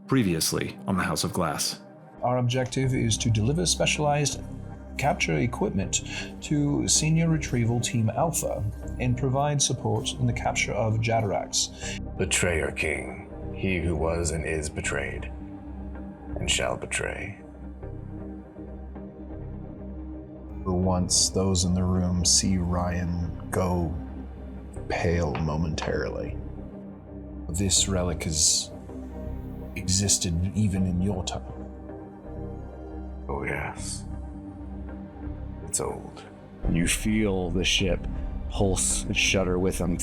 Previously on the House of Glass. Our objective is to deliver specialized capture equipment to Senior Retrieval Team Alpha and provide support in the capture of Jadderax. Betrayer King, he who was and is betrayed, and shall betray. For once, those in the room see Ryan go pale momentarily. This relic has existed even in your time. Oh yes. It's old. You feel the ship pulse and shudder with them.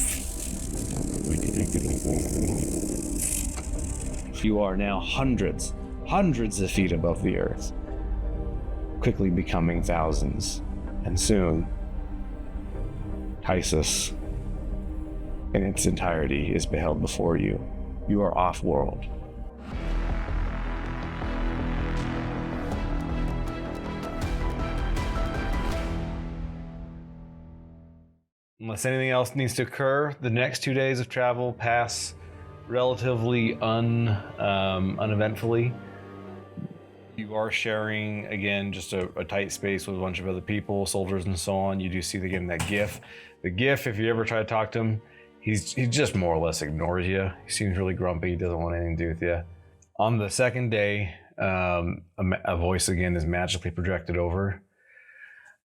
You are now hundreds of feet above the earth, quickly becoming thousands, and soon, Tysus in its entirety is beheld before you. You are off-world. Unless anything else needs to occur, the next 2 days of travel pass relatively uneventfully. You are sharing, again, just a tight space with a bunch of other people, soldiers and so on. You do see, again, that GIF. The GIF, if you ever try to talk to him, he just more or less ignores you. He seems really grumpy. He doesn't want anything to do with you. On the second day, a voice again is magically projected over.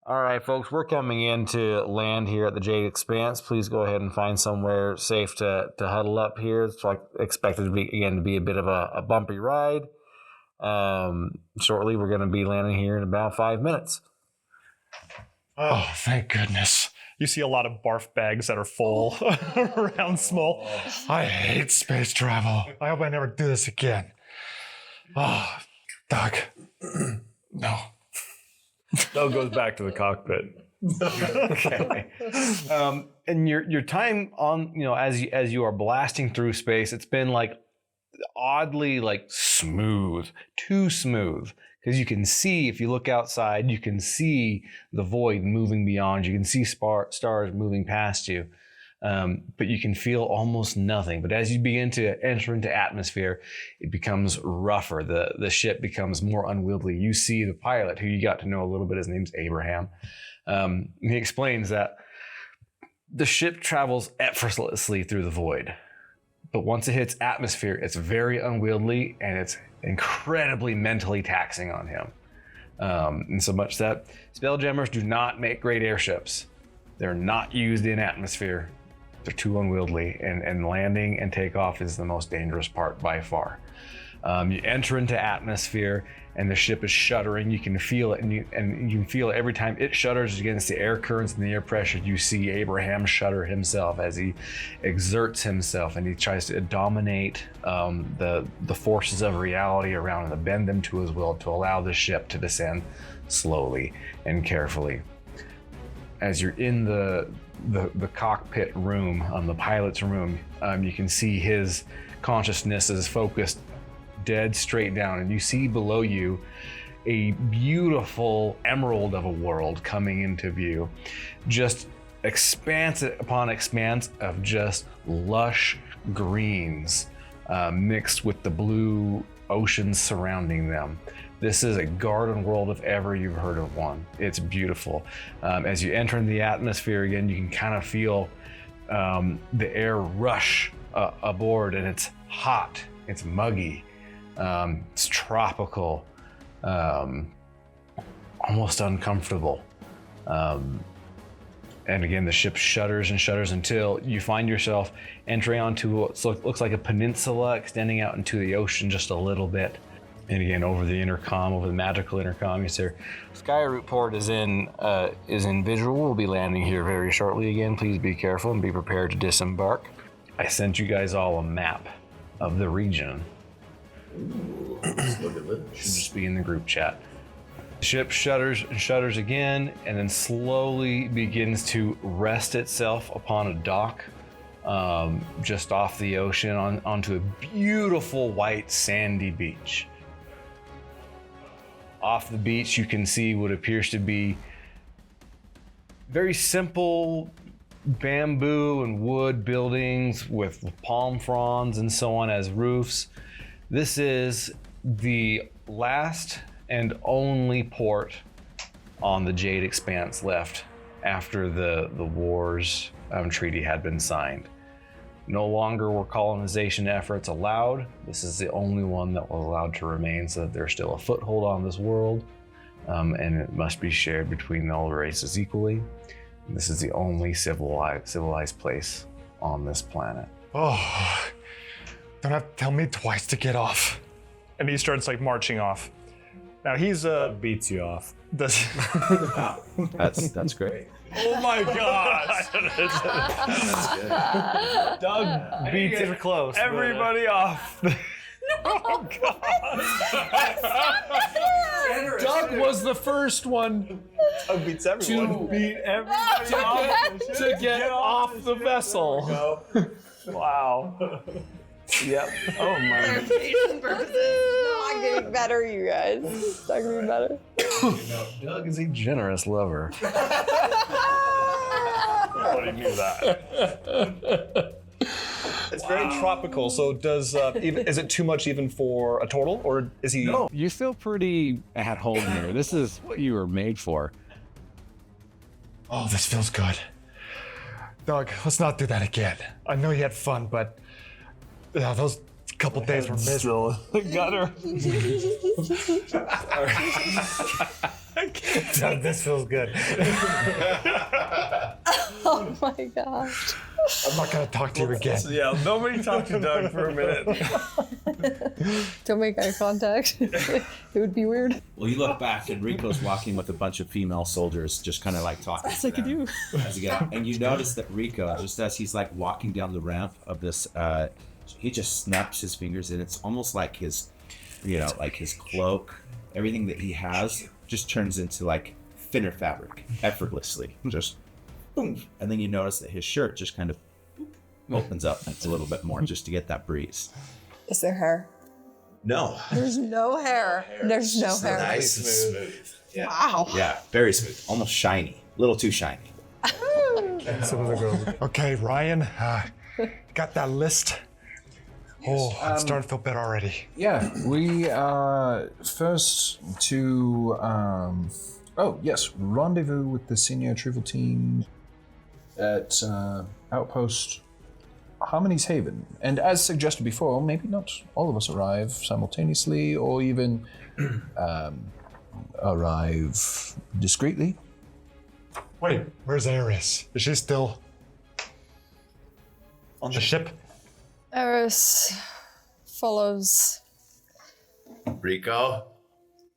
All right, folks, we're coming in to land here at the Jade Expanse. Please go ahead and find somewhere safe to huddle up here. It's like expected to be a bit of a bumpy ride. Shortly, we're going to be landing here in about 5 minutes. Oh, thank goodness. You see a lot of barf bags that are full around Small. I hate space travel. I hope I never do this again. Oh, Doug. No. Doug goes back to the cockpit. Okay. And your time on, as you are blasting through space, it's been like oddly like smooth, too smooth. Because you can see, if you look outside, you can see the void moving beyond you. You can see stars moving past you. But you can feel almost nothing. But as you begin to enter into atmosphere, it becomes rougher. The ship becomes more unwieldy. You see the pilot, who you got to know a little bit. His name's Abraham. He explains that the ship travels effortlessly through the void. But once it hits atmosphere, it's very unwieldy and it's incredibly mentally taxing on him. And so much that Spelljammers do not make great airships. They're not used in atmosphere. They're too unwieldy, and landing and takeoff is the most dangerous part by far. You enter into atmosphere and the ship is shuddering. You can feel it, and you can feel it every time it shudders against the air currents and the air pressure. You see Abraham shudder himself as he exerts himself and he tries to dominate the forces of reality around him, to bend them to his will, to allow the ship to descend slowly and carefully. As you're in the cockpit room, the pilot's room, you can see his consciousness is focused dead straight down, and you see below you a beautiful emerald of a world coming into view. Just expanse upon expanse of just lush greens mixed with the blue oceans surrounding them. This is a garden world if ever you've heard of one. It's beautiful. As you enter in the atmosphere again, you can kind of feel the air rush aboard, and it's hot, it's muggy, it's tropical, almost uncomfortable. And again, the ship shudders and shudders until you find yourself entering onto what looks like a peninsula extending out into the ocean just a little bit. And again, over the magical intercom, you say, Skyroot port is in visual. We'll be landing here very shortly again. Please be careful and be prepared to disembark. I sent you guys all a map of the region. Should just be in the group chat. The ship shudders and shudders again, and then slowly begins to rest itself upon a dock just off the ocean onto a beautiful white sandy beach. Off the beach, you can see what appears to be very simple bamboo and wood buildings with palm fronds and so on as roofs. This is the last and only port on the Jade Expanse left after the Wars Treaty had been signed. No longer were colonization efforts allowed. This is the only one that was allowed to remain, so that there's still a foothold on this world, and it must be shared between all races equally. And this is the only civilized place on this planet. Oh, don't have to tell me twice to get off. And he starts like marching off. Now he's Beats you off. does That's great. Oh my gosh. Doug beats it close. Everybody off. Oh god. Doug was the first one Doug beats everyone. Beat everybody off. to get off the vessel. Wow. Yep. Oh my. Clarification purposes. Not getting better, you guys. It's not gonna be better. Doug is a generous lover. Nobody knew that. It's very tropical. So does is it too much even for a turtle, or is he? No, you feel pretty at home here. This is what you were made for. Oh, this feels good. Doug, let's not do that again. I know you had fun, but those couple days were miserable. Gutter. Doug, this feels good. Oh my gosh. I'm not gonna talk to you again. Yeah, nobody talked to Doug for a minute. Don't make eye contact. It would be weird. Well, you look back and Rico's walking with a bunch of female soldiers, just kind of like talking. That's like I do. As you get, and you notice that Rico, just as he's like walking down the ramp of this, he just snaps his fingers, and it's almost like his, like his cloak, everything that he has just turns into like thinner fabric effortlessly. Just boom. And then you notice that his shirt just kind of opens up a little bit more just to get that breeze. Is there hair? No. There's no hair. There's no hair. Nice and smooth. Yeah. Wow. Yeah, very smooth, almost shiny, a little too shiny. Okay, Ryan, got that list? Oh, I'm starting to feel better already. Yeah, we first to rendezvous with the senior retrieval team at outpost Harmony's Haven. And as suggested before, maybe not all of us arrive simultaneously, or even arrive discreetly. Wait, where's Eris? Is she still on the ship? Eris follows. Rico?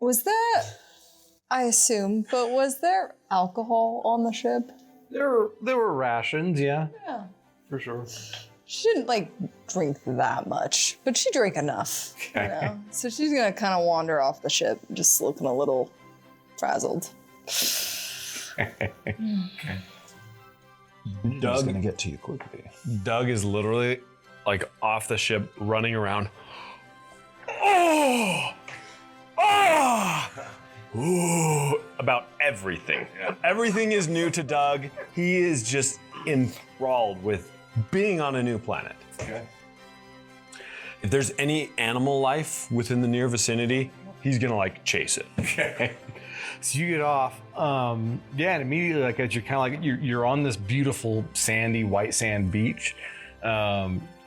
Was that, I assume, but was there alcohol on the ship? There were rations, yeah. Yeah. For sure. She didn't drink that much, but she drank enough. Okay. So she's gonna kind of wander off the ship, just looking a little frazzled. Doug's gonna get to you quickly. Doug is literally off the ship, running around. About everything. Everything is new to Doug. He is just enthralled with being on a new planet. Okay. If there's any animal life within the near vicinity, he's gonna chase it. Okay. So you get off, and immediately, as you're kind of you're on this beautiful sandy white sand beach.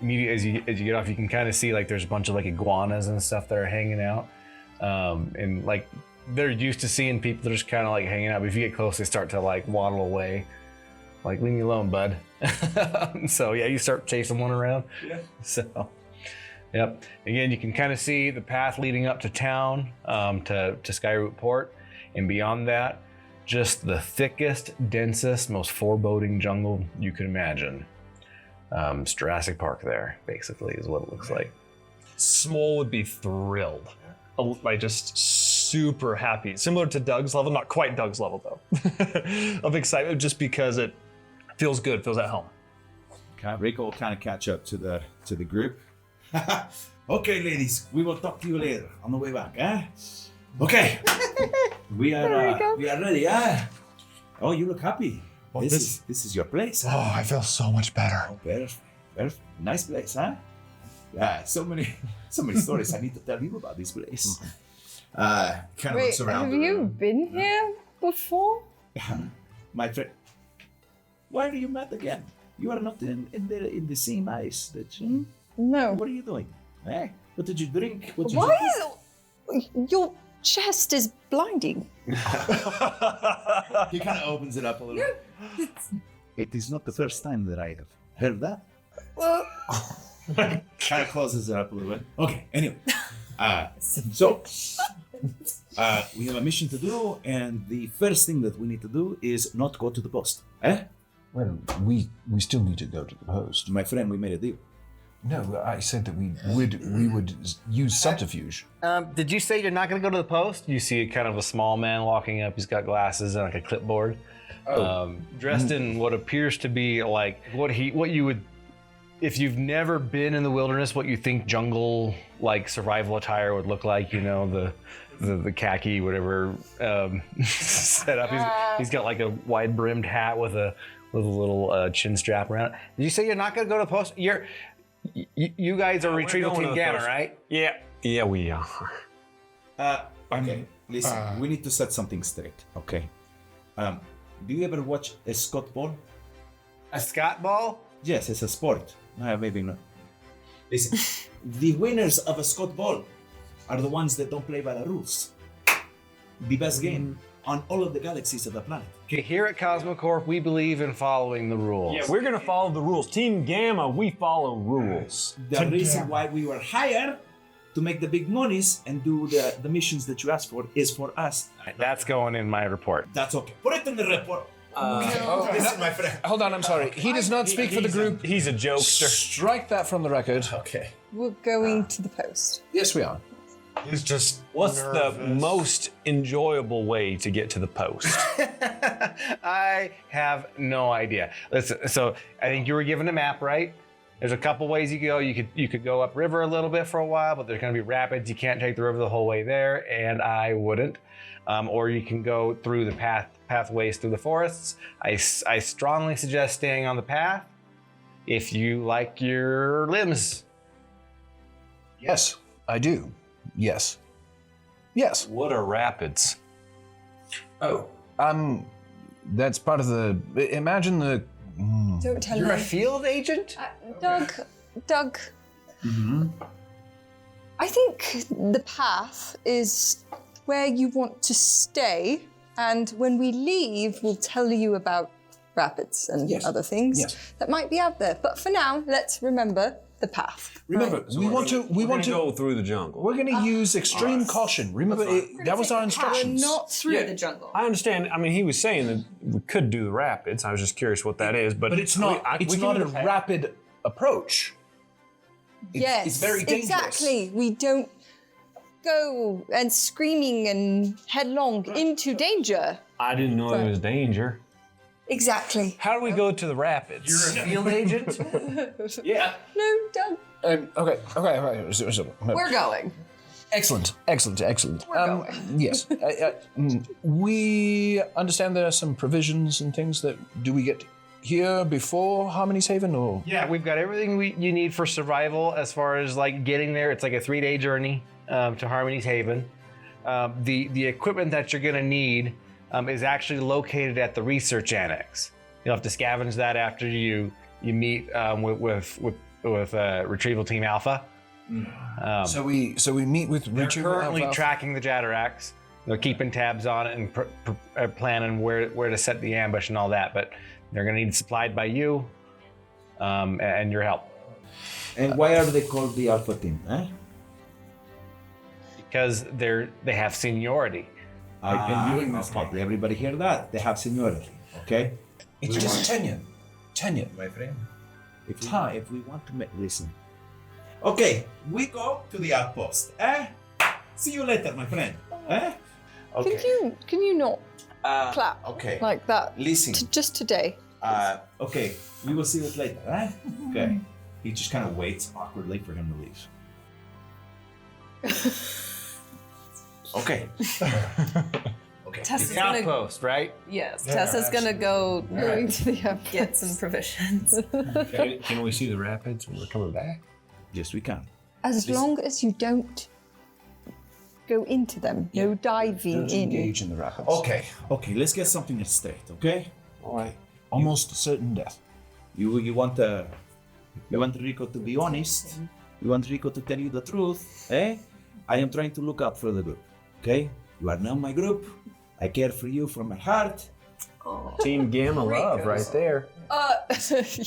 Immediately as you get off, you can kind of see there's a bunch of iguanas and stuff that are hanging out, and they're used to seeing people that are just kind of hanging out. But if you get close, they start to waddle away, leave me alone, bud. So yeah, you start chasing one around. Yeah. So. Yep. Again, you can kind of see the path leading up to town, to Skyroot Port, and beyond that, just the thickest, densest, most foreboding jungle you can imagine. It's Jurassic Park there, basically, is what it looks like. Small would be thrilled, just super happy. Similar to Doug's level, not quite Doug's level though, of excitement, just because it feels good, feels at home. Okay, Rico will kind of catch up to the group. Okay, ladies, we will talk to you later on the way back, eh? Okay. we are ready, eh? Oh, you look happy. Well, this is your place. Oh, I feel so much better. Oh, very nice place, huh? So many stories I need to tell you about this place. Kind of Wait, looks around. have the you room. been here before? My friend, why are you mad again? You are not in the same ice that you... No. What are you doing? Eh? What did you drink? What did Why you is your chest is blinding? He kind of opens it up a little. It is not the first time that I have heard that. Kind of closes it up a little bit. Okay, anyway. So, we have a mission to do, and the first thing that we need to do is not go to the post. Eh? Well, we still need to go to the post. My friend, we made a deal. No, I said that we would use subterfuge. Did you say you're not going to go to the post? You see kind of a small man walking up. He's got glasses and like a clipboard, dressed in what appears to be like what you would, if you've never been in the wilderness, what you think jungle like survival attire would look like. You know, the khaki whatever setup. He's got like a wide brimmed hat with a little chin strap around it. Did you say you're not going to go to the post? You guys are retrieval team Gamma, right? Yeah, we are. Okay, listen, we need to set something straight, okay? Do you ever watch a Scott ball? A Scott ball? Yes, it's a sport. Maybe not. Listen, the winners of a Scott ball are the ones that don't play by the rules. The best game on all of the galaxies of the planet. Okay, here at Cosmocorp, we believe in following the rules. Yeah, we're gonna follow the rules. Team Gamma, we follow rules. The reason why we were hired to make the big monies and do the missions that you asked for is for us. That's going in my report. That's okay. Put it in the report. Listen, my friend. Hold on, I'm sorry. He does not speak for the group. He's a jokester. Strike that from the record. Okay. We're going to the post. Yes, we are. He's just What's nervous. the most enjoyable way to get to the post? I have no idea. Listen, so I think you were given a map, right? There's a couple ways you could go. You could go upriver a little bit for a while, but there's going to be rapids. You can't take the river the whole way there, and I wouldn't. Or you can go through the pathways through the forests. I strongly suggest staying on the path if you like your limbs. Yes, I do. Yes. Yes. What are rapids? Oh, that's part of the. Imagine the. Don't tell You're me. a field agent? Doug. I think the path is where you want to stay, and when we leave, we'll tell you about rapids and other things that might be out there. But for now, let's remember the path. Remember, we want to go through the jungle. We're going to use extreme caution. Remember, that was our instructions. We're not through the jungle. I understand. I mean, he was saying that we could do the rapids. I was just curious what that is, but But it's not. It's not a rapid approach. Yes, it's very dangerous. exactly. We don't go and screaming and headlong into danger. I didn't know there was danger. Exactly. How do we go to the rapids? You're a field agent? Yeah. No, Doug. Okay. We're going. Excellent. We're going. Yes. We understand there are some provisions and things that. Do we get here before Harmony's Haven, or? Yeah, we've got everything you need for survival as far as like getting there. It's like a 3-day journey to Harmony's Haven. The equipment that you're gonna need is actually located at the research annex. You'll have to scavenge that after you meet with Retrieval Team Alpha. So we meet with They're Retrieval currently Alpha. tracking the Jataraks. They're keeping tabs on it and planning where to set the ambush and all that. But they're going to need it supplied by you and your help. And why are they called the Alpha Team? Eh? Because they have seniority. Everybody hear that? They have seniority, okay? It's just tenure, My friend. If we want to listen. Okay, we go to the outpost. See you later, my friend. Okay. Can you not clap Okay. like that? Listen. Just today. Okay, we will see you later. Okay. He just kind of waits awkwardly for him to leave. Okay. Okay. Tessa's The gonna, outpost, right? yes, Tessa's gonna go Going to the get some provisions. Can we see the rapids when we're coming back? Yes, we can. As long as you don't go into them. No diving Don't in. engage in the rapids. Okay, let's get something straight, okay? All right. Almost certain death. You want Rico to be honest. You want Rico to tell you the truth, eh? I am trying to look out for the group, okay? You are now my group. I care for you from my heart. Team Gamma love right there.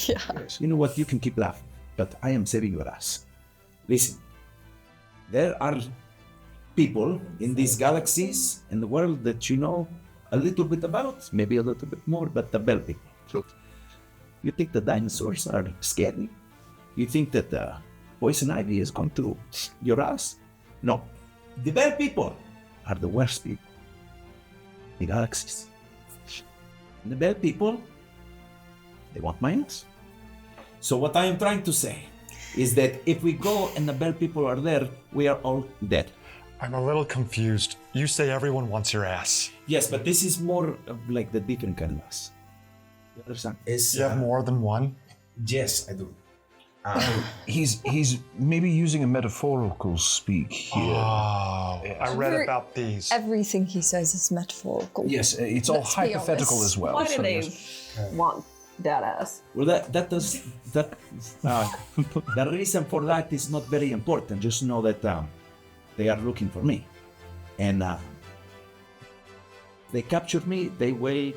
Yeah. You know what? You can keep laughing, but I am saving your ass. Listen, there are people in these galaxies in the world that you know a little bit about, maybe a little bit more, but the bell people. So, you think the dinosaurs are scary? You think that poison ivy is going to your ass? No. The bell people are the worst people. The galaxies. And the bell people, they want my ass. So what I am trying to say is that if we go and the bell people are there, we are all dead. I'm a little confused. You say everyone wants your ass. Yes, but this is more of like the different kind of ass. You understand? You have more than one? Yes, I do. He's maybe using a metaphorical speak here. Oh, I read about these. Everything he says is metaphorical. Yes, it's all Let's be hypothetical honest. as well. Why do so they yes. want that ass? Well, the reason for that is not very important. Just know that they are looking for me, and they captured me. They will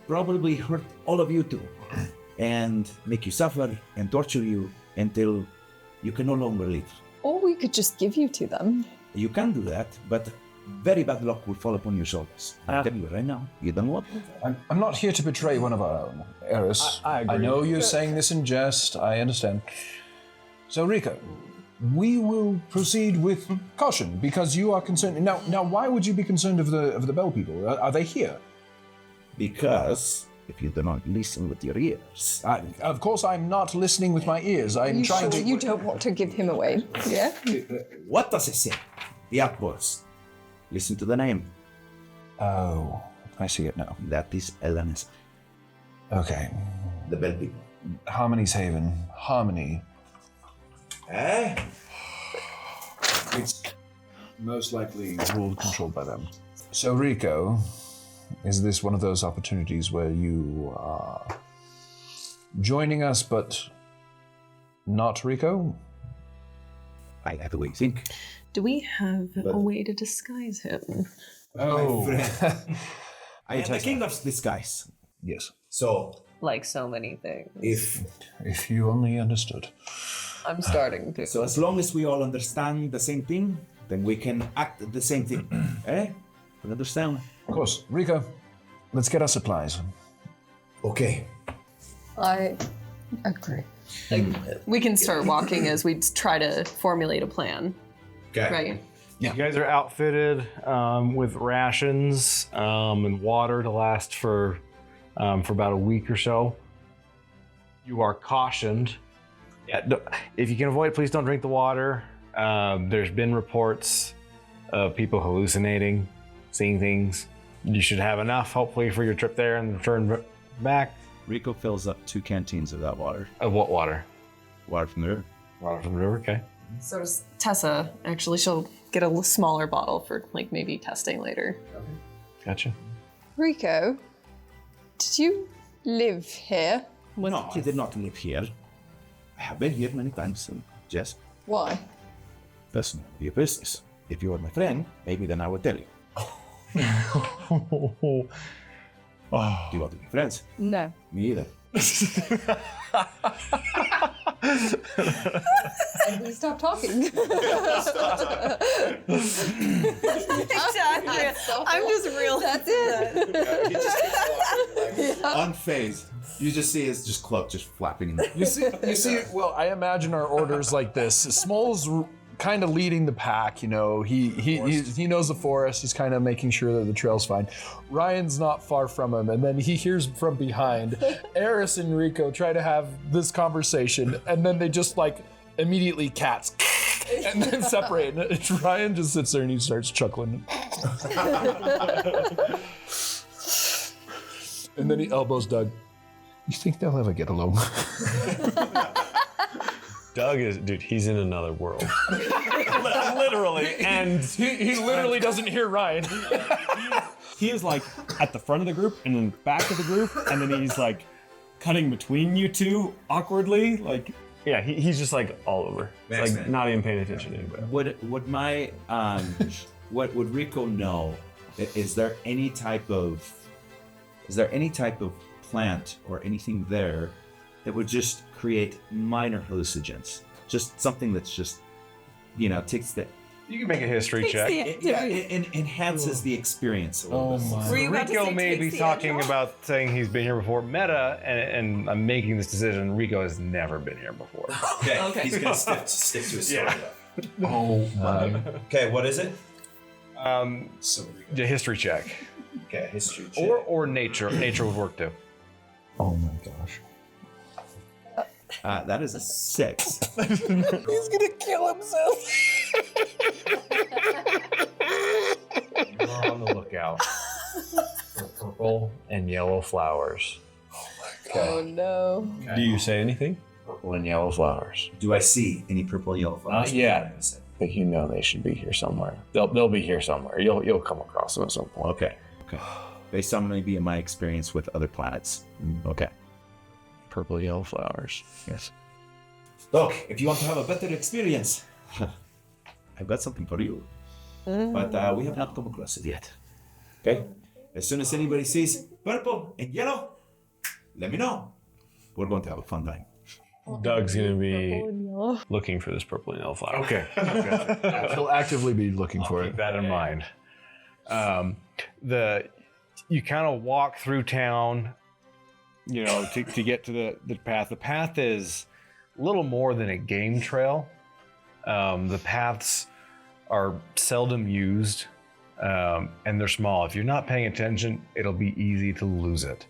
probably hurt all of you too, and make you suffer and torture you until you can no longer live. Or we could just give you to them. You can do that, but very bad luck will fall upon your shoulders. I'm telling you right now, you don't want it. I'm not here to betray one of our own, Eris. I agree. I know you're saying this in jest. I understand. So, Rico, we will proceed with caution because you are concerned. Now, why would you be concerned of the Bell people? Are they here? Because if you do not listen with your ears, Of course, I'm not listening with my ears. I'm You trying sure to. you don't want to give him away? Yeah? what does it say? The outpost. Listen to the name. Oh, I see it now. That is Elenis. Okay. The Bell people. Harmony's Haven. Harmony. Eh? It's most likely ruled controlled by them. So, Rico, is this one of those opportunities where you are joining us, but not Rico? I have the way you think. Do we have a way to disguise him? Oh. I am the king of disguise. Yes. So, Like so many things. If you only understood. I'm starting to. so as long as we all understand the same thing, then we can act the same thing. Eh? You understand? Of course. Rico, let's get our supplies. Okay. I agree. We can start walking as we try to formulate a plan. Okay. Right? You guys are outfitted with rations and water to last for about a week or so. You are cautioned. If you can avoid it, please don't drink the water. There's been reports of people hallucinating, seeing things. You should have enough, hopefully, for your trip there and return back. Rico fills up 2 canteens of that water. Of what water? Water from the river. Water from the river, okay. So does Tessa. Actually, she'll get a little smaller bottle for like maybe testing later. Gotcha. Rico, did you live here? No, I did not live here. I have been here many times, Jess. Why? Personal, your business. If you are my friend, maybe then I will tell you. Oh. Do you want to be friends? No. Me either. And we stop talking. I'm just real. That's it. Unfazed. You just see his just cloak just flapping in the You see, well, I imagine our orders like this. Small's kind of leading the pack, you know. He knows the forest. He's kind of making sure that the trail's fine. Ryan's not far from him, and then he hears from behind. Eris and Rico try to have this conversation, and then they just like immediately cats, and then separate. And Ryan just sits there and he starts chuckling. And then he elbows Doug. You think they'll ever get along? Doug is, dude, he's in another world. Literally. And He literally doesn't hear Ryan. He is like at the front of the group and then back of the group, and then he's like cutting between you two awkwardly. Like, yeah, he's just like all over. It's like not even paying attention to anybody. Would my what would Rico know? Is there any type of plant or anything there that would just create minor hallucinogens? Just something that's just, takes the. You can make a history check. It enhances the experience a little bit. my. Rico may be talking about saying he's been here before. Meta, and I'm making this decision. Rico has never been here before. Okay. He's gonna stick to his story. Yeah. Oh my. Okay, what is it? The history check. Okay, history check. Or nature. Nature would work too. Oh my gosh. That is a 6. He's gonna kill himself. You're on the lookout for purple and yellow flowers. Oh no. Do you say anything? Purple and yellow flowers. Do I see any purple and yellow flowers? Not yet, but you know they should be here somewhere. They'll be here somewhere. You'll come across them at some point. Okay. Based on maybe my experience with other planets. Okay. Purple yellow flowers. Yes. Look, if you want to have a better experience, I've got something for you. But we have not come across it yet. Okay? As soon as anybody sees purple and yellow, let me know. We're going to have a fun time. Doug's gonna be looking for this purple and yellow flower. Okay. He'll actively be looking for it. Keep that in mind. You kind of walk through town, to get to the path. The path is a little more than a game trail. The paths are seldom used, and they're small. If you're not paying attention, it'll be easy to lose it.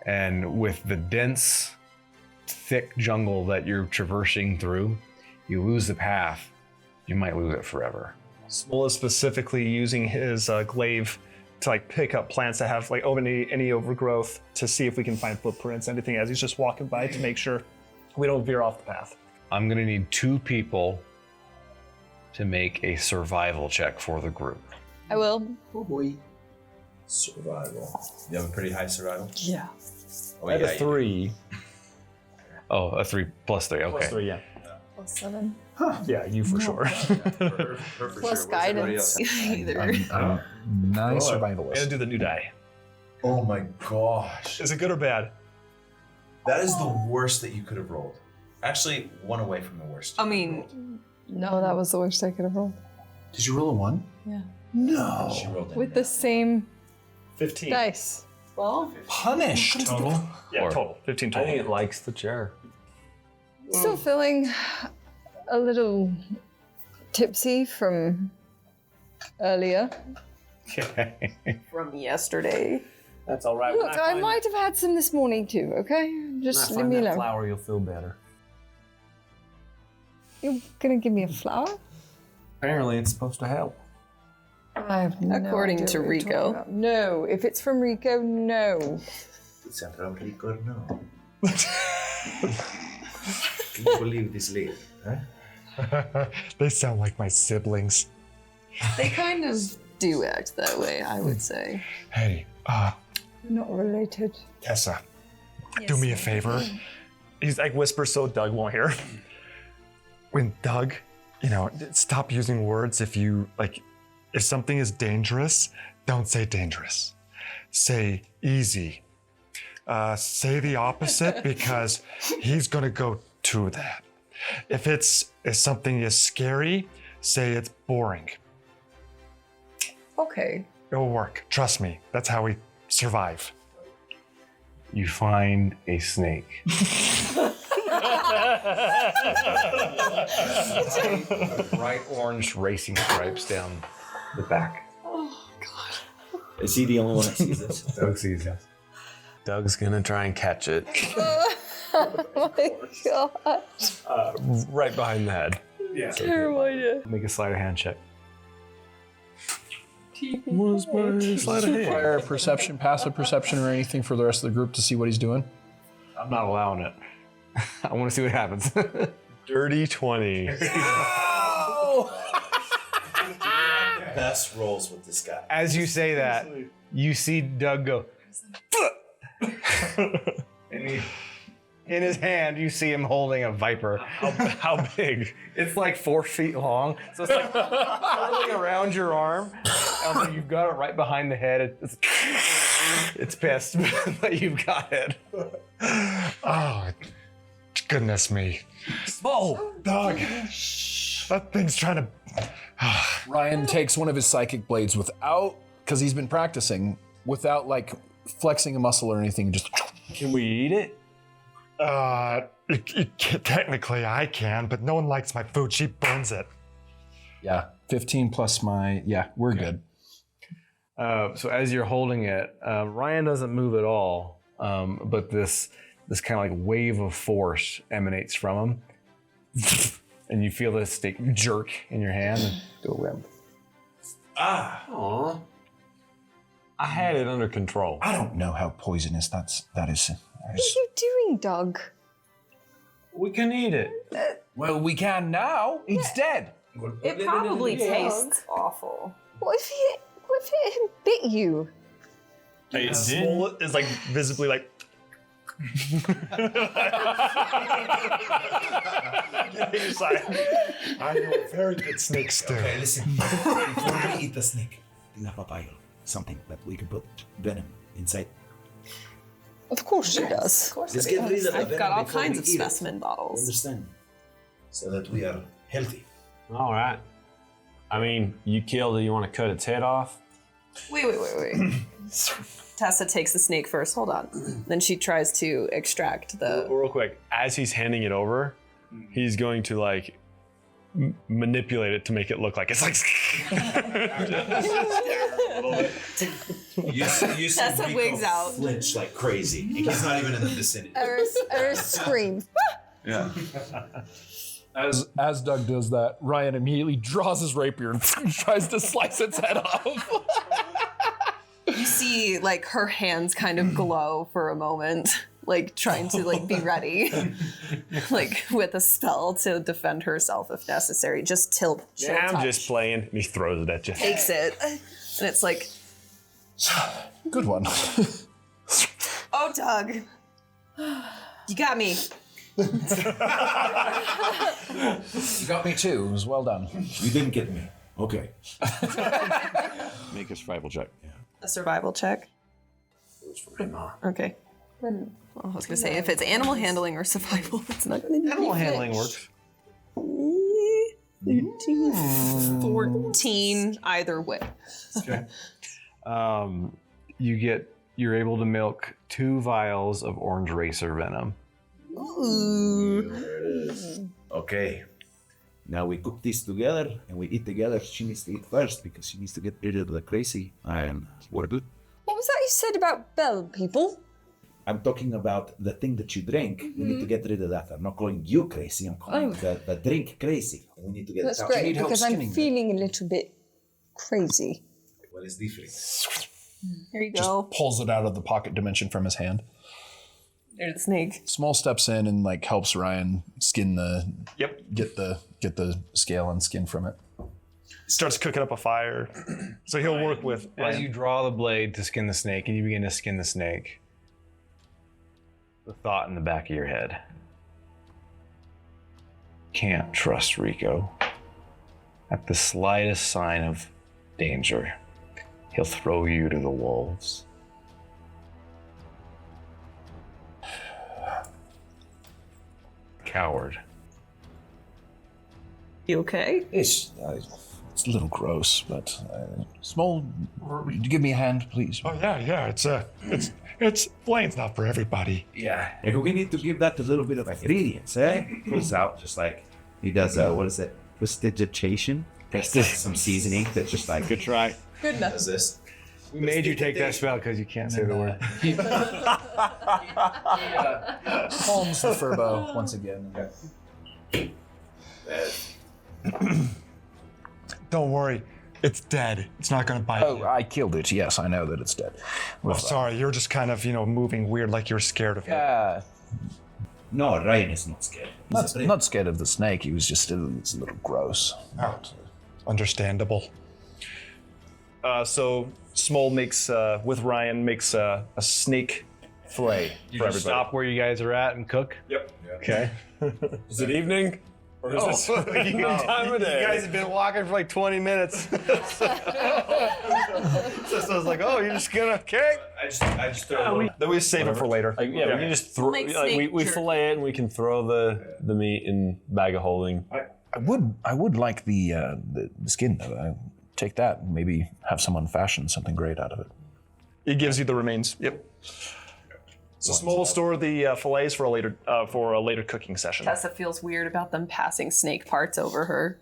And with the dense, thick jungle that you're traversing through, you lose the path, you might lose it forever. Smol is specifically using his glaive to pick up plants that have any overgrowth to see if we can find footprints, anything as he's just walking by to make sure we don't veer off the path. I'm gonna need 2 people to make a survival check for the group. I will. Oh boy. Survival. You have a pretty high survival? Yeah. Oh, I had a 3. Oh, a 3 plus 3, okay. Plus 3, yeah. Plus 7. Yeah, you for sure. Plus guidance. Either. Nice survivalist. I'm gonna do the new die. Oh my gosh. Is it good or bad? That is the worst that you could have rolled. Actually, one away from the worst. I mean, No, that was the worst I could have rolled. Did you roll a 1? Yeah. No. She rolled in. With the same 15. dice. well, Punished. Total? Yeah, total. 15 I total. think it likes the chair. Still feeling a little tipsy from earlier. from yesterday. That's all right. Look, I might have had some this morning too, okay? Just leave me alone. flower, you'll feel better. You're gonna give me a flower? Apparently, it's supposed to help. I have no According idea to what you're Rico. talking about. No, if it's from Rico, no. It's from Rico, no. Can you believe this lady? Huh? They sound like my siblings. They kind of do act that way, I would say. Hey, Not related. Tessa, do me a favor. He's whispers so Doug won't hear. When Doug, stop using words if if something is dangerous, don't say dangerous. Say easy. Say the opposite because he's gonna go to that. If something is scary, say it's boring. Okay. It'll work. Trust me. That's how we survive. You find a snake. Bright orange racing stripes down the back. Oh, God. Is he the only one that sees this? Doug sees it. Doug's gonna try and catch it Oh my god. right behind the head. Yeah. Terrible idea. Make a sleight of hand check. What's my sleight of hand? Fire perception, passive perception, or anything for the rest of the group to see what he's doing? I'm not allowing it. I want to see what happens. Dirty 20. Best rolls with this guy. As you say that, you see Doug go. And in his hand, you see him holding a viper. How big? It's like 4 feet long, so it's like curling around your arm. And you've got it right behind the head. It's pissed, but you've got it. Oh, goodness me. Oh, Dog. That thing's trying to. Ryan takes one of his psychic blades without, because he's been practicing, without like flexing a muscle or anything. Just. Can we eat it? Technically I can, but no one likes my food. She burns it. Yeah, 15 plus my. Yeah, we're good. So as you're holding it, Ryan doesn't move at all, but this kind of like wave of force emanates from him, and you feel this stick jerk in your hand and go limp. Aw. I had it under control. I don't know how poisonous that is. What are you doing, Doug? We can eat it. Well, we can now. It's dead. It probably tastes awful. What if it bit you? It's like visibly like. I know a very good snake stew. Okay, listen. Before we eat the snake, do you have a vial? Something that we can put venom inside. Of course she does. Of Let's get rid of the I've venom got all before kinds we of eat it. specimen bottles. Understand? So that we are healthy. All right. I mean, you killed it. You want to cut its head off? Wait. Tessa takes the snake first. Hold on. Then she tries to extract the. Real quick, as he's handing it over, he's going to like manipulate it to make it look like it's like. You see Tessa Rico wigs out. flinch like crazy. He's not even in the vicinity. Eris screams. Yeah. As Doug does that, Ryan immediately draws his rapier and tries to slice its head off. You see, like, her hands kind of glow for a moment, like trying to like be ready, like with a spell to defend herself if necessary. Just till she'll I'm touch. just playing. And he throws it at you. Takes it, and it's like, Good one. oh, Doug, you got me. You got me too. It was well done. You didn't get me. Okay. Make a survival check. A survival check. Okay. Well, I was gonna say if it's animal handling or survival, it's not gonna be Animal handling works. 14 either way. Okay. You're able to milk 2 vials of orange racer venom. Okay. Now we cook this together and we eat together. She needs to eat first because she needs to get rid of the crazy. And we're good. What was that you said about bell people? I'm talking about the thing that you drink. We need to get rid of that. I'm not calling you crazy. I'm calling the drink crazy. And we need to get That's it out. great because I'm feeling a little bit crazy. What is different? Here you go. Pulls it out of the pocket dimension from his hand. There's the snake. Small steps in and like helps Ryan skin the. Yep. Get the scale and skin from it. Starts cooking up a fire. So he'll work with. As you draw the blade to skin the snake and you begin to skin the snake, the thought in the back of your head: can't trust Rico. At the slightest sign of danger, he'll throw you to the wolves. Coward. You okay? It's a little gross, but small. Give me a hand, please. Oh yeah. It's Blaine's not for everybody. Yeah. And we need to give that a little bit of ingredients, eh? Pulls out just like he does. What is it? Prestidigitation. Some seasoning that's just like. Good try. Good enough. Does this? We made you take that spell because you can't say the word. Palms the furbo once again. Don't worry, it's dead. It's not gonna bite you. Oh, I killed it. Yes, I know that it's dead. Well, sorry, you're just kind of moving weird, like you're scared of it. Yeah. No, Ryan is not scared. Not scared of the snake. He was just it's a little gross. Oh, understandable. So Smol makes with Ryan makes a snake fillet You for just everybody. stop where you guys are at and cook? Yep. Okay. Is it evening? Or is this what time of day? You guys have been walking for like 20 minutes. So I was like, oh, you're just gonna, okay. I just throw it. Then we save it for later. Like, yeah, we can just throw. Like Like, snake we jerky. fillet it and we can throw the meat in bag of holding. I would like the skin though. I take that and maybe have someone fashion something great out of it. It gives you the remains. Yep. So Smol will store the fillets for a later cooking session. Tessa feels weird about them passing snake parts over her.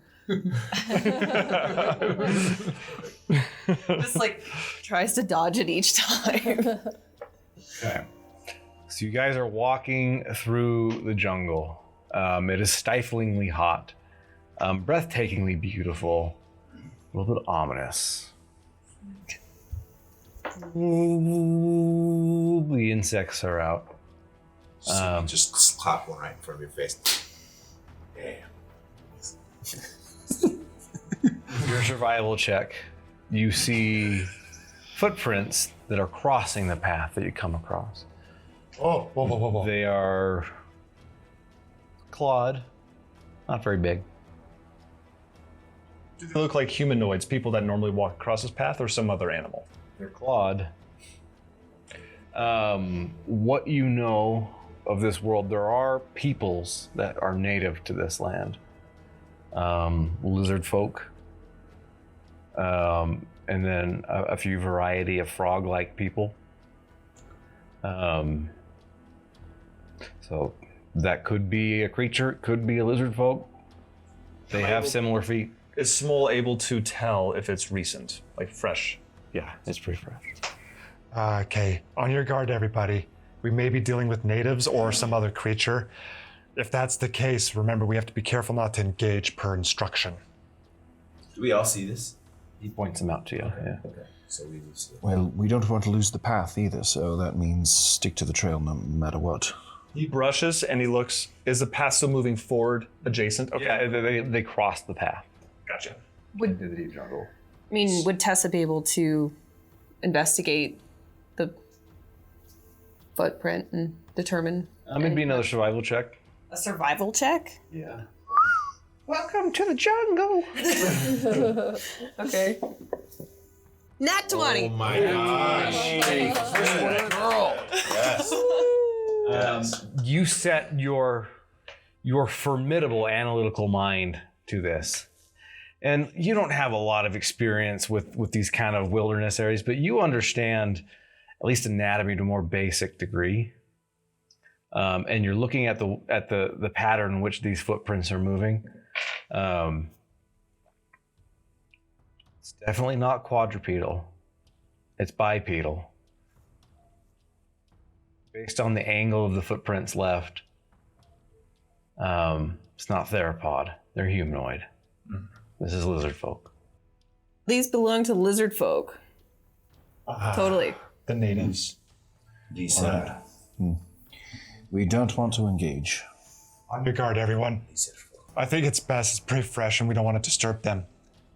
Just like tries to dodge it each time. Okay. So you guys are walking through the jungle. It is stiflingly hot, breathtakingly beautiful, a little bit ominous. The insects are out. So you just slap one right in front of your face. Damn. Your survival check. You see footprints that are crossing the path that you come across. Oh, whoa. They are clawed, not very big. Do they look like humanoids, people that normally walk across this path, or some other animal? They're clawed. What you know of this world, there are peoples that are native to this land. Lizard folk. And then a few variety of frog-like people. So that could be a creature, it could be a lizard folk. They have similar feet. Is Smol able to tell if it's recent, like fresh? Yeah, it's pretty fresh. Okay, on your guard, everybody. We may be dealing with natives or some other creature. If that's the case, remember we have to be careful not to engage per instruction. Do we all see this? He points them out to you. Yeah. Okay. So we will see. Well, we don't want to lose the path either, so that means stick to the trail no matter what. He brushes and he looks. Is the path still moving forward, adjacent? Okay. Yeah, they cross the path. Gotcha. Into the deep jungle. I mean, would Tessa be able to investigate the footprint and determine? It'd be another survival check. A survival check? Yeah. Welcome to the jungle. Okay. Nat 20. Oh my gosh. Girl. Yes. You set your formidable analytical mind to this. And you don't have a lot of experience with these kind of wilderness areas, but you understand at least anatomy to a more basic degree. And you're looking at the pattern in which these footprints are moving. It's definitely not quadrupedal. It's bipedal. Based on the angle of the footprints left, it's not theropod. They're humanoid. This is lizard folk. These belong to lizard folk. Totally. The natives. Decent. We don't want to engage. On your guard, everyone. I think it's best. It's pretty fresh and we don't want to disturb them.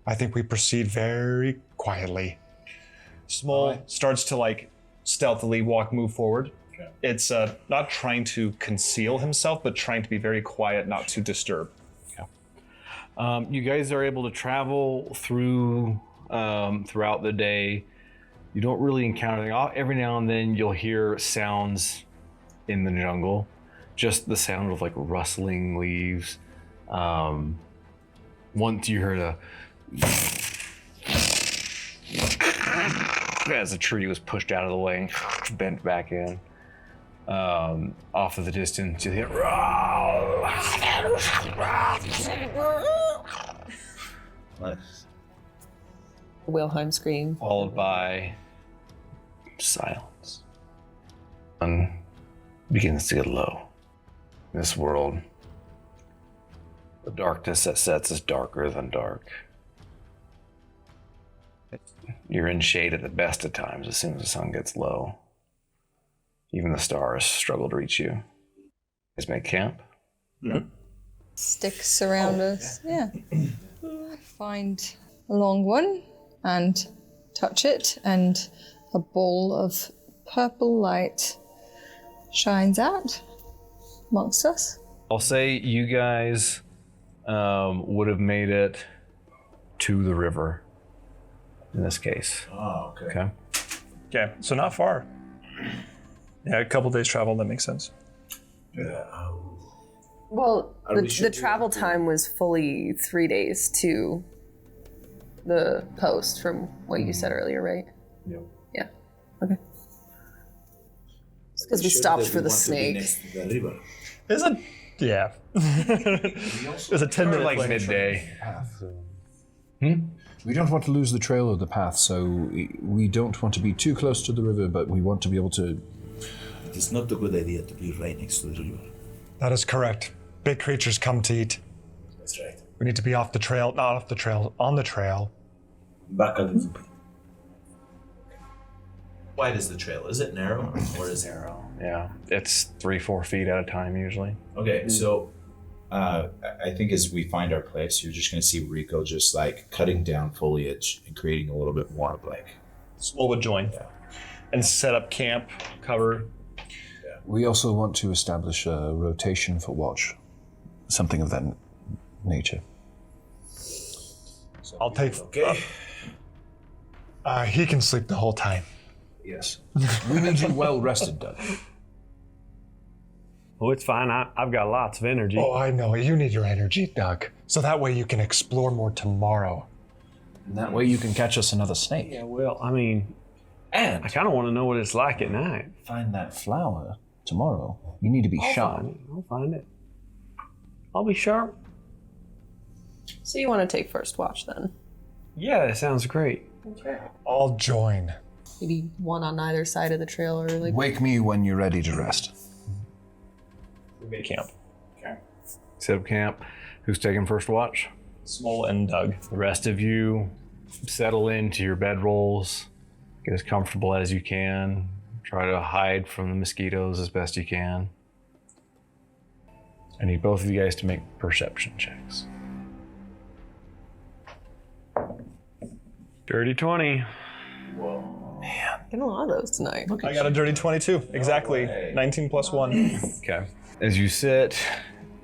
I think we proceed very quietly. Smol starts to like stealthily move forward. Okay. It's not trying to conceal himself, but trying to be very quiet, not to disturb. You guys are able to travel through throughout the day. You don't really encounter anything. Every now and then you'll hear sounds in the jungle. Just the sound of like rustling leaves. Once you heard as a tree was pushed out of the way and bent back in. Off of the distance, you hear Wilhelm scream. followed by silence. Sun begins to get low. In this world, the darkness that sets is darker than dark. You're in shade at the best of times as soon as the sun gets low. Even the stars struggle to reach you. Let's make camp. Sticks around us. Yeah. I find a long one and touch it, and a ball of purple light shines out amongst us. I'll say you guys would have made it to the river in this case. Oh, okay. Okay. Okay, so not far. Yeah, a couple days travel, that makes sense. Well, we the should travel time was fully 3 days to the post from what you said earlier, right? Yep. Yeah. Okay. Because we stopped for the snake. Is it? Yeah. There's a 10-minute like plane. midday. We don't want to lose the trail of the path, so we don't want to be too close to the river, but we want to be able to... It is not a good idea to be right next to the river. That is correct. Big creatures come to eat. That's right. We need to be off the trail, not off the trail, on the trail. Back a little bit. Wide is the trail? Is it narrow or is it narrow? Yeah, it's 3-4 feet at a time usually. Okay, so I think as we find our place, you're just going to see Rico just like cutting down foliage and creating a little bit more of like. Swole would join and set up camp, cover. We also want to establish a rotation for watch, something of that nature. I'll take. okay. He can sleep the whole time. Yes. We need you well rested, Doug. Oh, it's fine. I've got lots of energy. Oh, I know. You need your energy, Doug. So that way you can explore more tomorrow. And that way you can catch us another snake. Yeah, well, I mean, And I kind of want to know what it's like at night. find that flower tomorrow. You need to be sharp. I'll find it. I'll be sharp. So you want to take first watch then? Yeah, that sounds great. Okay. I'll join. Maybe one on either side of the trail, or like. Wake me when you're ready to rest. We make camp. Set up camp. Who's taking first watch? Small and Doug. The rest of you settle into your bedrolls. Get as comfortable as you can. Try to hide from the mosquitoes as best you can. I need both of you guys to make perception checks. Dirty 20. Getting a lot of those tonight. I got a dirty 22. Exactly. 19 plus 1. Okay. As you sit,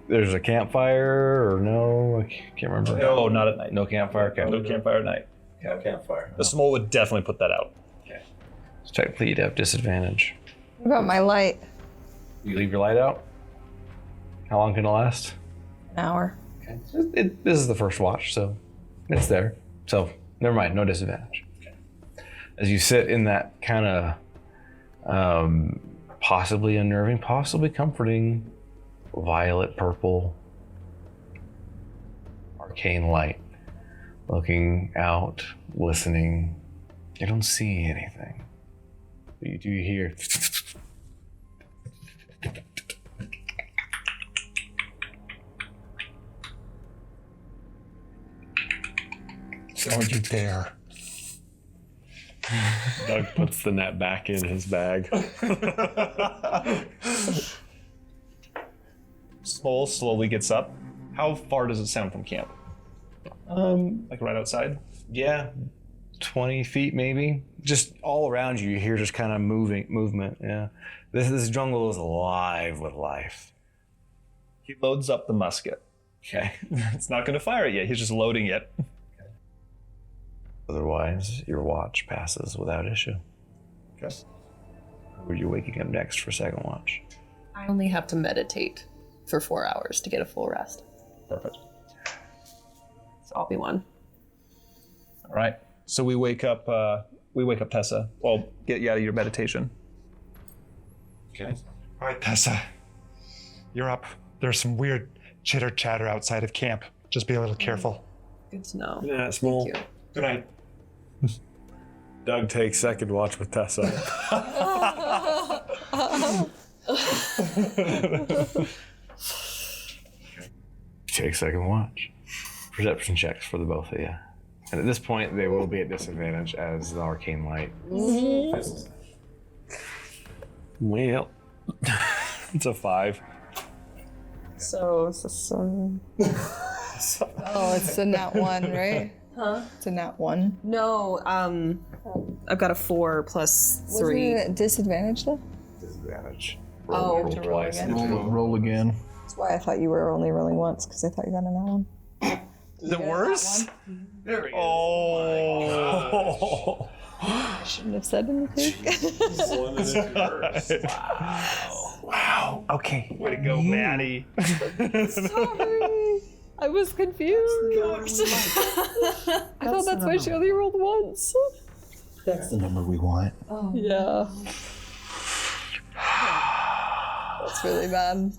there's a campfire or no? I can't remember. No, not at night. No campfire? Okay. No campfire at night. No campfire. The small would definitely put that out. So technically you'd have disadvantage. What about my light? You leave your light out? How long can it last? An hour. Okay. This is the first watch, so it's there. So never mind, no disadvantage. Okay. As you sit in that kind of possibly unnerving, possibly comforting, violet purple, arcane light, looking out, listening, you don't see anything. But you do hear Don't you dare. Doug puts the net back in his bag. Small slowly gets up. How far does it sound from camp? Like right outside? yeah, 20 feet maybe. Just all around you, you hear just kind of movement. Yeah, this jungle is alive with life. He loads up the musket. Okay. It's not going to fire it yet. He's just loading it. Otherwise, your watch passes without issue. Okay. Were you waking up next for second watch? I only have to meditate for 4 hours to get a full rest. Perfect. So I'll be one. All right. So we wake up Tessa. Well, get you out of your meditation. Okay. All right, Tessa. You're up. There's some weird chitter chatter outside of camp. Just be a little careful. Good to know. Yeah, small. Thank you. Good night. Doug takes second watch with Tessa. Take second watch. Perception checks for the both of you. And at this point, they will be at disadvantage as the arcane light. Well, it's a 5. So it's a sun. Oh, it's a nat 1, right? Huh? It's a nat 1. No, I've got a 4 plus 3. Wasn't it disadvantage though? Disadvantage. Oh. You have to roll again. Roll again. That's why I thought you were only rolling once, because I thought you got a nat 1. Is it worse? There we go. Oh. I shouldn't have said anything. Wow. Okay. Way to go, Maddie. Sorry. I was confused. I thought that's why she only rolled once. That's the number we want. Oh. Yeah. That's really bad.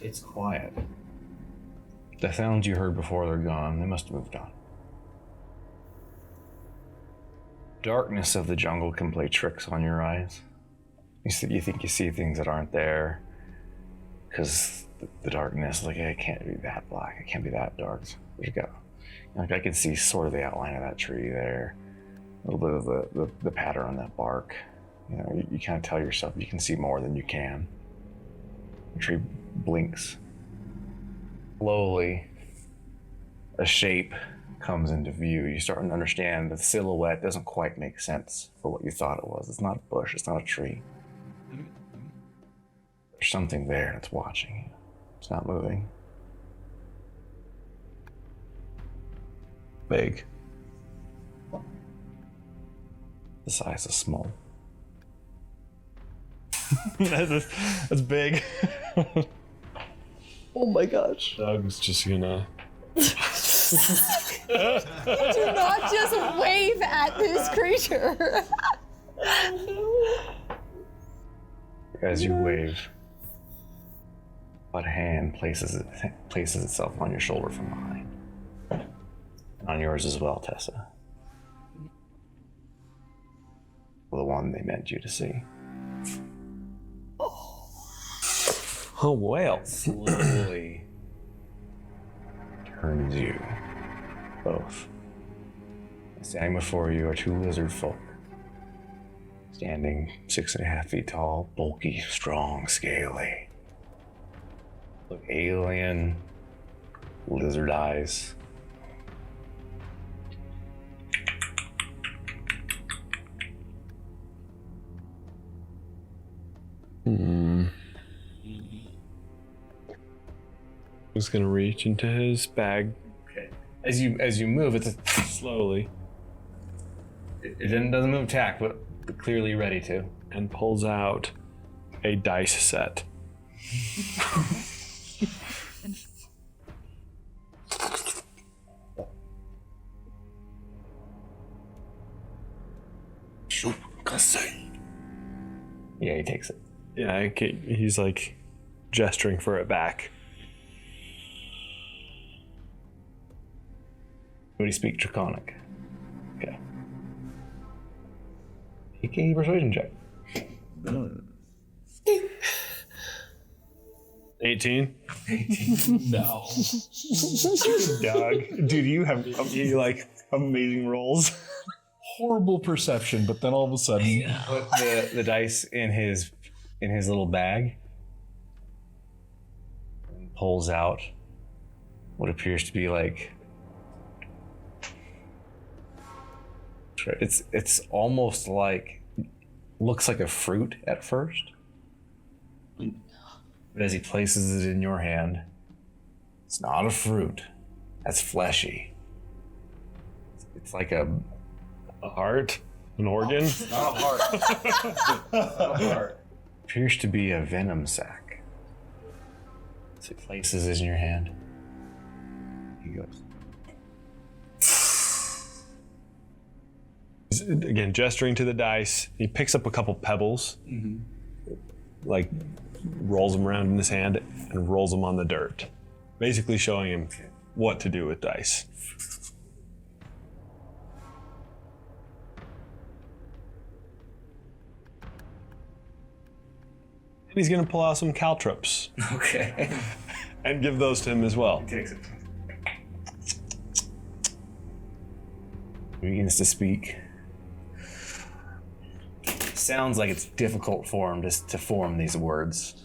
It's quiet. The sounds you heard before, they're gone. They must have moved on. Darkness of the jungle can play tricks on your eyes. You think you see things that aren't there because the darkness, like, it can't be that black, it can't be that dark. There's got, like, I can see sort of the outline of that tree there, a little bit of the pattern on that bark. You know, you kind of tell yourself you can see more than you can. The tree blinks. Slowly, a shape comes into view. You start to understand the silhouette doesn't quite make sense for what you thought it was. It's not a bush, it's not a tree. There's something there that's watching you. It's not moving. Big. The size of small. That's big. Oh my gosh. Doug's just gonna. Do not just wave at this creature. As you wave, but a hand places itself on your shoulder from behind. On yours as well, Tessa. The one they meant you to see. Oh, well. Slowly turns you both. Standing before you are two lizard folk. Standing 6.5 feet tall, bulky, strong, scaly. Look alien, lizard eyes. He's gonna reach into his bag. Okay. As you move, it's slowly. It doesn't move attack, but clearly ready to. And pulls out a dice set. Yeah, he takes it. Yeah, okay. He's like gesturing for it back. Would he speak Draconic? Okay. Make a persuasion check. 18? No. Doug. Dude, you have like amazing rolls. Horrible perception, but then all of a sudden, Put the dice in his little bag and pulls out what appears to be like it's almost like looks like a fruit at first, but as he places it in your hand, it's not a fruit. That's fleshy. It's like a heart, an organ. It's not a heart. Not a heart. Appears to be a venom sac. So he places it in your hand. He goes. He's, again, gesturing to the dice. He picks up a couple pebbles, like rolls them around in his hand and rolls them on the dirt, basically showing him what to do with dice. And he's gonna pull out some caltrops. Okay. And give those to him as well. He takes it. He begins to speak. Sounds like it's difficult for him to form these words.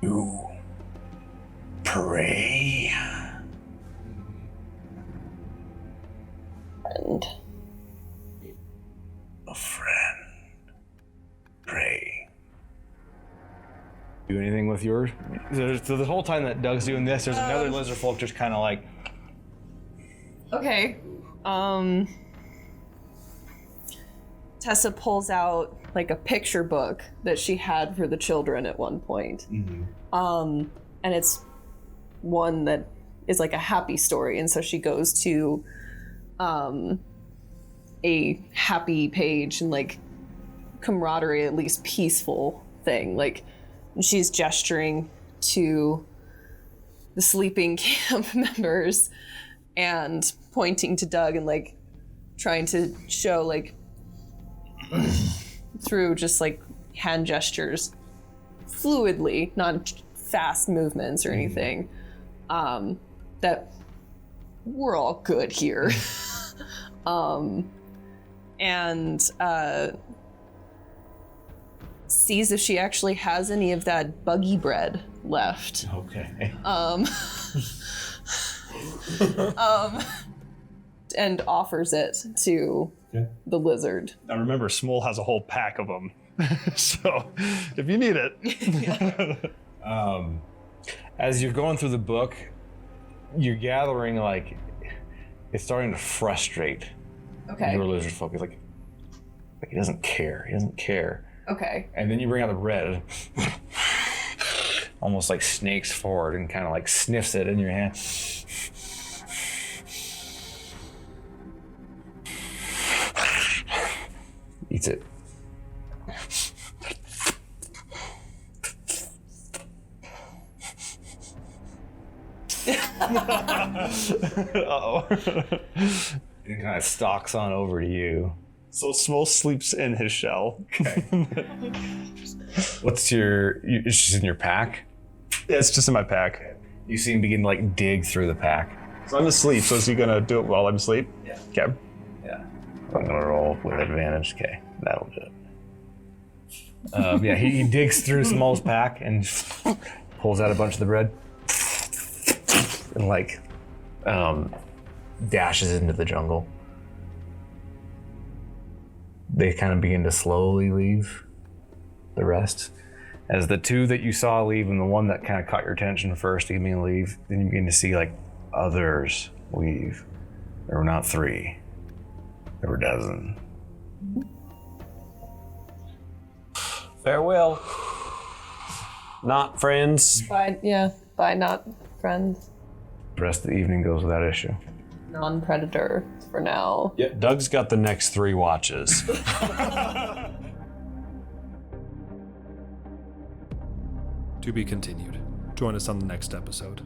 You pray. And A friend. Pray. Do anything with yours? So the whole time that Doug's doing this, there's another lizard folk just kind of like. okay. Tessa pulls out like a picture book that she had for the children at one point. And it's one that is like a happy story, and so she goes to a happy page and like camaraderie, at least peaceful thing. Like she's gesturing to the sleeping camp members and pointing to Doug and like trying to show like through just like hand gestures fluidly, not fast movements or anything, that we're all good here. And sees if she actually has any of that buggy bread left. Okay. And offers it to the lizard. I remember Smol has a whole pack of them. So if you need it. As you're going through the book, you're gathering like it's starting to frustrate Okay. your lizard folk. He's like he doesn't care. He doesn't care. Okay. And then you bring out the bread, almost like snakes forward and kind of like sniffs it in your hand. Eats it. Uh-oh. And kind of stalks on over to you. So Smol sleeps in his shell. What's it's just in your pack? Yeah, it's just in my pack. You see him begin to like dig through the pack. So I'm asleep, so is he gonna do it while I'm asleep? Yeah. Okay. Yeah. I'm gonna roll with advantage. Okay, that'll do it. Yeah, he digs through Smol's pack and pulls out a bunch of the bread and like dashes into the jungle. They kind of begin to slowly leave the rest. As the two that you saw leave and the one that kind of caught your attention first, you begin to leave, then you begin to see like others leave. There were not 3. There were a dozen. Farewell. Not friends. Bye, yeah. Bye, not friends. The rest of the evening goes without issue. Non-predator for now. Yeah, Doug's got the next 3 watches. To be continued. Join us on the next episode.